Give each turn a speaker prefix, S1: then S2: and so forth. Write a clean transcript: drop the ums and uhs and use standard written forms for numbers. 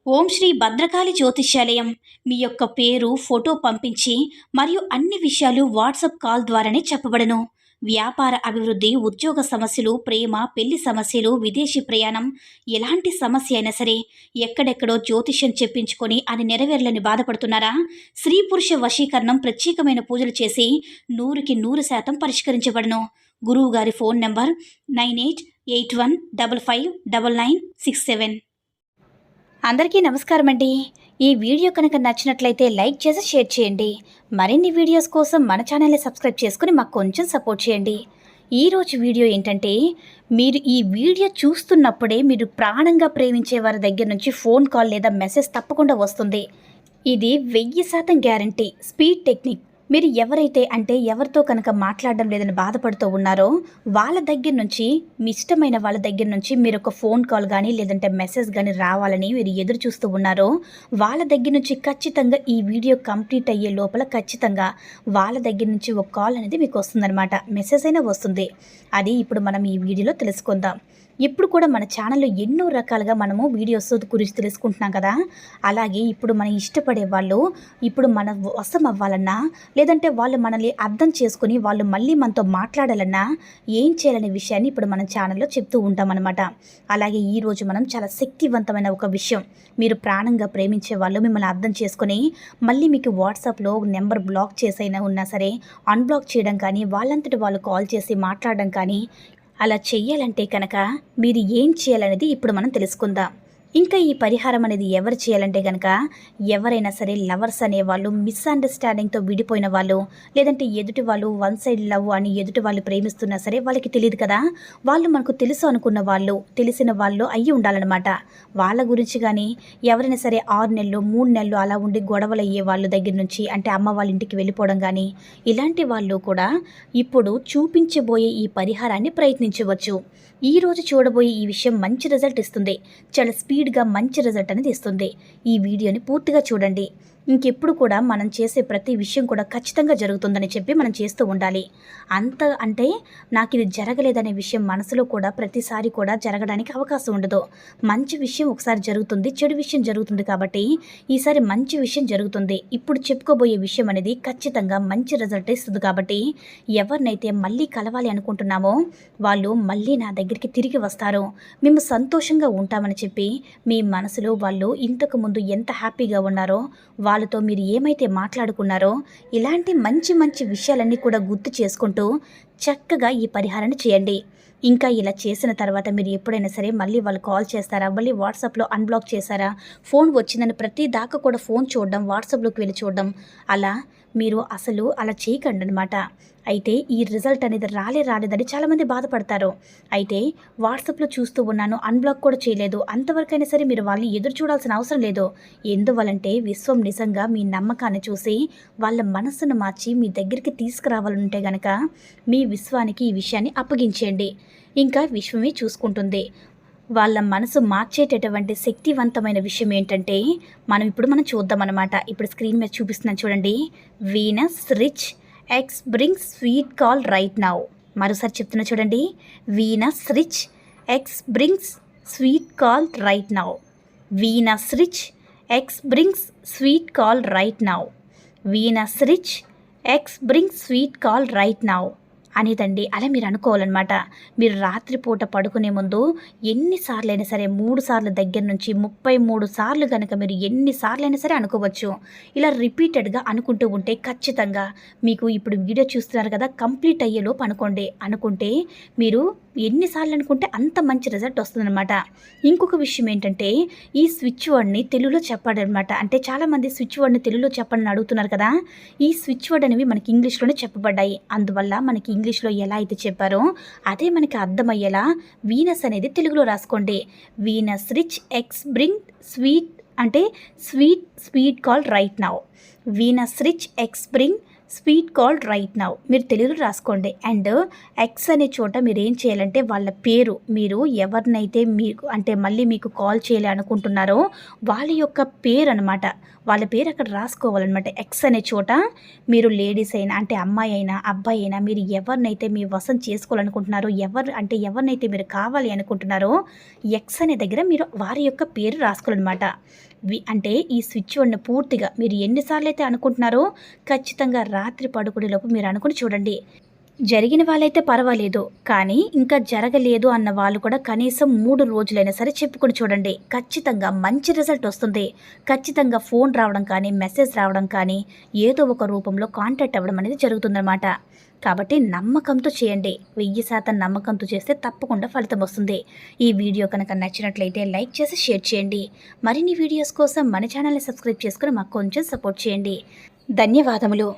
S1: ఓం శ్రీ భద్రకాళి జ్యోతిష్యాలయం. మీ యొక్క పేరు, ఫోటో పంపించి మరియు అన్ని విషయాలు వాట్సాప్ కాల్ ద్వారానే చెప్పబడను. వ్యాపార అభివృద్ధి, ఉద్యోగ సమస్యలు, ప్రేమ, పెళ్లి సమస్యలు, విదేశీ ప్రయాణం, ఎలాంటి సమస్య అయినా సరే ఎక్కడెక్కడో జ్యోతిష్యం చెప్పించుకొని అది నెరవేర్లని బాధపడుతున్నారా? స్త్రీ పురుష వశీకరణం ప్రత్యేకమైన పూజలు చేసి 100% పరిష్కరించబడను. గురువు గారి ఫోన్ నంబర్ 9881559967. అందరికీ నమస్కారం అండి. ఈ వీడియో కనుక నచ్చినట్లయితే లైక్ చేసి షేర్ చేయండి. మరిన్ని వీడియోస్ కోసం మన ఛానల్ని సబ్స్క్రైబ్ చేసుకుని మాకు కొంచెం సపోర్ట్ చేయండి. ఈరోజు వీడియో ఏంటంటే, మీరు ఈ వీడియో చూస్తున్నప్పుడే మీరు ప్రాణంగా ప్రేమించే వారి దగ్గర నుంచి ఫోన్ కాల్ లేదా మెసేజ్ తప్పకుండా వస్తుంది. ఇది 1000% గ్యారంటీ. Speed technique. మీరు ఎవరితో కనుక మాట్లాడడం లేదని బాధపడుతూ ఉన్నారో వాళ్ళ దగ్గర నుంచి, మీ ఇష్టమైన వాళ్ళ దగ్గర నుంచి మీరు ఒక ఫోన్ కాల్ కానీ లేదంటే మెసేజ్ కానీ రావాలని మీరు ఎదురు చూస్తూ ఉన్నారో వాళ్ళ దగ్గర నుంచి ఖచ్చితంగా ఈ వీడియో కంప్లీట్ అయ్యే లోపల ఖచ్చితంగా వాళ్ళ దగ్గర నుంచి ఒక కాల్ అనేది మీకు వస్తుందన్నమాట. మెసేజ్ అయినా వస్తుంది. అది ఇప్పుడు మనం ఈ వీడియోలో తెలుసుకుందాం. ఇప్పుడు కూడా మన ఛానల్లో ఎన్నో రకాలుగా మనము వీడియోస్ గురించి తెలుసుకుంటున్నాం కదా. అలాగే ఇప్పుడు మనం ఇష్టపడే వాళ్ళు ఇప్పుడు మన వశం అవ్వాలన్నా లేదంటే వాళ్ళు మనల్ని అర్థం చేసుకుని వాళ్ళు మళ్ళీ మనతో మాట్లాడాలన్నా ఏం చేయాలనే విషయాన్ని ఇప్పుడు మన ఛానల్లో చెప్తూ ఉంటామన్నమాట. అలాగే ఈరోజు మనం చాలా శక్తివంతమైన ఒక విషయం, మీరు ప్రాణంగా ప్రేమించే వాళ్ళు మిమ్మల్ని అర్థం చేసుకుని మళ్ళీ మీకు వాట్సాప్లో నెంబర్ బ్లాక్ చేసైనా ఉన్నా సరే అన్బ్లాక్ చేయడం కానీ, వాళ్ళంతటి వాళ్ళు కాల్ చేసి మాట్లాడడం కానీ అలా చెయ్యాలంటే కనుక మీరు ఏం చేయాలనేది ఇప్పుడు మనం తెలుసుకుందాం. ఇంకా ఈ పరిహారం అనేది ఎవరు చేయాలంటే కనుక, ఎవరైనా సరే లవర్స్ అనేవాళ్ళు, మిస్అండర్స్టాండింగ్తో విడిపోయిన వాళ్ళు, లేదంటే ఎదుటి వాళ్ళు వన్ సైడ్ లవ్ అని ఎదుటి వాళ్ళు ప్రేమిస్తున్నా సరే వాళ్ళకి తెలియదు కదా, వాళ్ళు మనకు తెలుసు అనుకున్న వాళ్ళు, తెలిసిన వాళ్ళు అయ్యి ఉండాలన్నమాట. వాళ్ళ గురించి కానీ, ఎవరైనా సరే 6 నెలలు 3 నెలలు అలా ఉండి గొడవలు అయ్యే వాళ్ళ దగ్గర నుంచి, అంటే అమ్మ వాళ్ళ ఇంటికి వెళ్ళిపోవడం కానీ, ఇలాంటి వాళ్ళు కూడా ఇప్పుడు చూపించబోయే ఈ పరిహారాన్ని ప్రయత్నించవచ్చు. ఈరోజు చూడబోయే ఈ విషయం మంచి రిజల్ట్ ఇస్తుంది. చాలా స్పీడ్గా మంచి రిజల్ట్ అనేది ఇస్తుంది. ఈ వీడియోని పూర్తిగా చూడండి. ఇంకెప్పుడు కూడా మనం చేసే ప్రతి విషయం కూడా ఖచ్చితంగా జరుగుతుందని చెప్పి మనం చేస్తూ ఉండాలి. అంటే నాకు ఇది జరగలేదనే విషయం మనసులో కూడా ప్రతిసారి కూడా జరగడానికి అవకాశం ఉండదు. మంచి విషయం ఒకసారి జరుగుతుంది, చెడు విషయం జరుగుతుంది. కాబట్టి ఈసారి మంచి విషయం జరుగుతుంది. ఇప్పుడు చెప్పుకోబోయే విషయం అనేది ఖచ్చితంగా మంచి రిజల్ట్ ఇస్తుంది. కాబట్టి ఎవరినైతే మళ్ళీ కలవాలి అనుకుంటున్నామో వాళ్ళు మళ్ళీ నా దగ్గరికి తిరిగి వస్తారు, మేము సంతోషంగా ఉంటామని చెప్పి మీ మనసులో వాళ్ళు ఇంతకు ముందు ఎంత హ్యాపీగా ఉన్నారో, వాళ్ళతో మీరు ఏమైతే మాట్లాడుకున్నారో ఇలాంటి మంచి మంచి విషయాలన్నీ కూడా గుర్తు చేసుకుంటూ చక్కగా ఈ పరిహారాన్ని చేయండి. ఇంకా ఇలా చేసిన తర్వాత మీరు ఎప్పుడైనా సరే మళ్ళీ వాళ్ళు కాల్ చేస్తారా, మళ్ళీ వాట్సాప్లో అన్బ్లాక్ చేశారా, ఫోన్ వచ్చిందని ప్రతి దాకా కూడా ఫోన్ చూడడం, వాట్సాప్లోకి వెళ్ళి చూడడం, మీరు అసలు అలా చేయకండి అనమాట. అయితే ఈ రిజల్ట్ అనేది రాలేదని చాలామంది బాధపడతారు. అయితే వాట్సాప్లో చూస్తూ ఉన్నాను, అన్బ్లాక్ కూడా చేయలేదు, అంతవరకైనా సరే మీరు వాళ్ళు ఎదురు చూడాల్సిన అవసరం లేదు. ఎందువలంటే విశ్వం నిజంగా మీ నమ్మకాన్ని చూసి వాళ్ళ మనస్సును మార్చి మీ దగ్గరికి తీసుకురావాలంటే గనక మీ విశ్వానికి ఈ విషయాన్ని అప్పగించేయండి. ఇంకా విశ్వమే చూసుకుంటుంది. వాళ్ళ మనసు మార్చేటటువంటి శక్తివంతమైన విషయం ఏంటంటే మనం చూద్దామన్నమాట. ఇప్పుడు స్క్రీన్ మీద చూపిస్తున్నాను చూడండి. Venus rich X brings sweet call right now. మరోసారి చెప్తున్నా చూడండి. Venus rich X brings sweet call right now. Venus rich X brings sweet call right now. Venus rich X brings sweet call right now అనేదండి. అలా మీరు అనుకోవాలన్నమాట. మీరు రాత్రిపూట పడుకునే ముందు ఎన్నిసార్లైనా సరే 3 సార్లు దగ్గర నుంచి 33 సార్లు కనుక మీరు ఎన్నిసార్లైనా సరే అనుకోవచ్చు. ఇలా రిపీటెడ్గా అనుకుంటూ ఉంటే ఖచ్చితంగా మీకు ఇప్పుడు వీడియో చూస్తున్నారు కదా, కంప్లీట్ అయ్యేలోపు అనుకుంటే మీరు ఎన్నిసార్లు అనుకుంటే అంత మంచి రిజల్ట్ వస్తుందన్నమాట. ఇంకొక విషయం ఏంటంటే, ఈ స్విచ్ వర్డ్ని తెలుగులో చెప్పాడనమాట. అంటే చాలామంది స్విచ్ వర్డ్ని తెలుగులో చెప్పండి అడుగుతున్నారు కదా. ఈ స్విచ్ వర్డ్ అనేవి మనకి ఇంగ్లీష్లోనే చెప్పబడ్డాయి. అందువల్ల మనకి ఇంగ్లీష్లో ఎలా అయితే చెప్పారో అదే మనకి అర్థమయ్యేలా వీనస్ అనేది తెలుగులో రాసుకోండి. Venus rich X bring sweet, అంటే sweet call right now. Venus rich X bring sweet call right now మీరు తెలుగులో రాసుకోండి. అండ్ ఎక్స్ అనే చోట మీరు ఏం చేయాలంటే వాళ్ళ పేరు, మీరు ఎవరినైతే మీకు అంటే మళ్ళీ మీకు కాల్ చేయాలి అనుకుంటున్నారో వాళ్ళ యొక్క పేరు అనమాట, వాళ్ళ పేరు అక్కడ రాసుకోవాలన్నమాట. ఎక్స్ అనే చోట మీరు లేడీస్ అయినా అంటే అమ్మాయి అయినా అబ్బాయి అయినా మీరు ఎవరినైతే మీ వశం చేసుకోవాలనుకుంటున్నారో ఎవరినైతే మీరు కావాలి అనుకుంటున్నారో ఎక్స్ అనే దగ్గర మీరు వారి యొక్క పేరు రాసుకోవాలన్నమాట. అంటే ఈ స్విచ్ వర్డ్ని పూర్తిగా మీరు ఎన్నిసార్లు అయితే అనుకుంటున్నారో ఖచ్చితంగా రాత్రి పడుకునేలోపు మీరు అనుకుని చూడండి. జరిగిన వాళ్ళైతే పర్వాలేదు, కానీ ఇంకా జరగలేదు అన్న వాళ్ళు కూడా కనీసం 3 రోజులైనా సరే చెప్పుకొని చూడండి. ఖచ్చితంగా మంచి రిజల్ట్ వస్తుంది. ఖచ్చితంగా ఫోన్ రావడం కానీ మెసేజ్ రావడం కానీ ఏదో ఒక రూపంలో కాంటాక్ట్ అవ్వడం అనేది జరుగుతుందన్నమాట. కాబట్టి నమ్మకంతో చేయండి. 1000% నమ్మకంతో చేస్తే తప్పకుండా ఫలితం వస్తుంది. ఈ వీడియో కనుక నచ్చినట్లయితే లైక్ చేసి షేర్ చేయండి. మరిన్ని వీడియోస్ కోసం మన ఛానల్ని సబ్స్క్రైబ్ చేసుకుని మాకు కొంచెం సపోర్ట్ చేయండి. ధన్యవాదములు.